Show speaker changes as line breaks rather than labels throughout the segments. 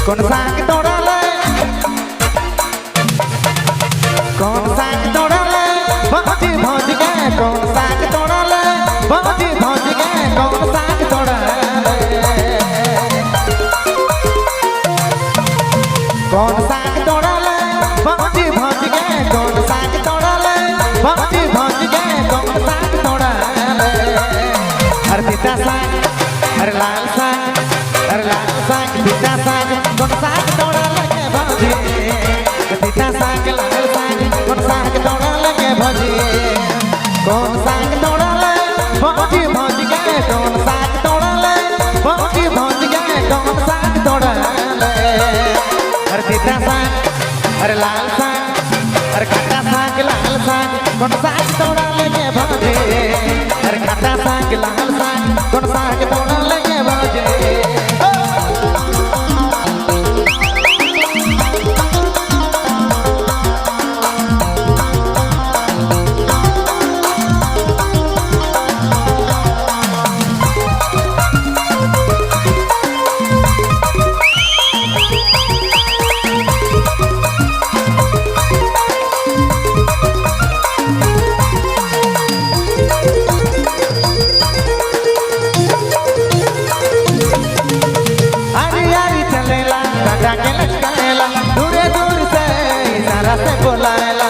कौन साग तोड़ा ले कौन साग तोड़ा ले भौजी भौज गए कौन साग तोड़ा ले भौजी भौज गए कौन साग तोड़ा ले कौन साग तोड़ा ले भौजी भौज गए कौन साग तोड़ा ले भौजी भौज गए कौन साग तोड़ा ले हर पिता साग हर लाल साग पिता साग कौन साग तोड़ा लगे भौजी पिता साग लाल साग कौन साग तोड़ा लगे भौजी कौन साग तोड़ा ले भौजी भौज गए कौन साग तोड़ा ले भौजी भौज गए कौन साग तोड़ा ले हर पिता साग हर लाल साग हर खट्टा साग लाल साग कौन साग तोड़ा लगे भौजी हर खट्टा साग लाल साग कौन साग तोड़ा लगे भौजी दूरे दूर से इशारा से बुलाएला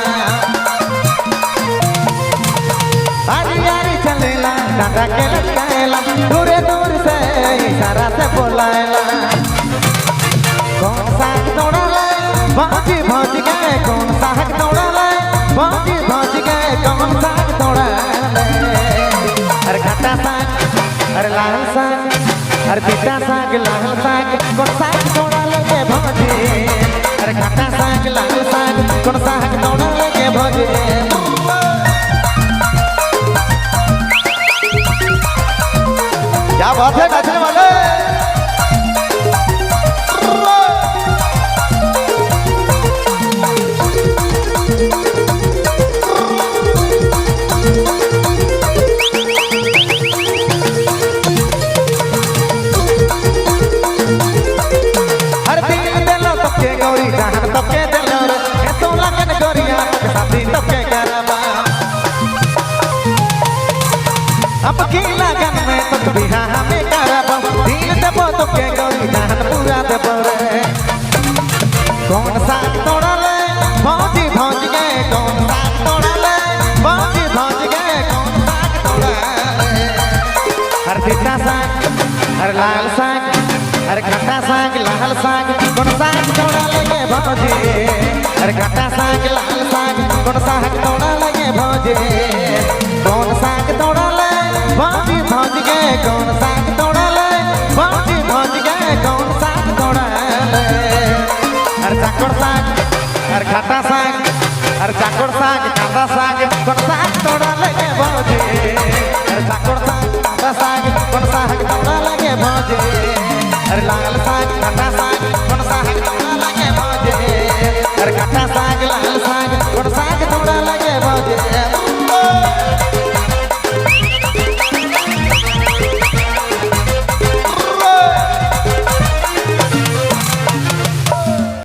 आरी आरी चलेला डांडा के लटकाएला दूरे दूर से इशारा से बुलाएला कौन साग तोड़ा ले भौजी भौज गए कौन साग तोड़ा ले भौजी भौज गए कौन साग तोड़ा ले हर खट्टा साग हर लाल साग हर पिता साग लाल साग कौन साग तोड़ा लगे भौजी हर खट्टा साग लाल साग कौन साग तोड़ा लगे भौजी क्या बात है नाचने वाले गौरी जहान तबके दिलो रे तो लगन गोरिया साथी तबके करबा अब की लगन में तो बिहा हमें करबा दिल देबो तबके गौरी जहान पूरा देबो रे कौन साग तोड़ा ले भौजी भौज गए कौन साग तोड़ा ले भौजी भौज गए कौन साग तोड़ा ले हर पिता साग हर लाल साग हर खट्टा साग लाल साग कौन साग तोड़ा लगे भौजी हर खट्टा साग लाल साग कौन साग तोड़ा लगे भौजी कौन साग तोड़ा ले भौजी भौज गए कौन साग तोड़ा ले भौजी भौज गए कौन साग तोड़ा ले हर चाकोड़ साग हर खट्टा साग हर चाकोड़ साग कांदा साग कौन साग तोड़ा लगे भौजी हर चाकोड़ साग कांदा साग कौन साग तोड़ा लगे भौजी हर लाल साग खट्टा साग कौन साग तोड़ा लगे भौजी हर खट्टा साग लाल साग कौन साग तोड़ा लगे भौजी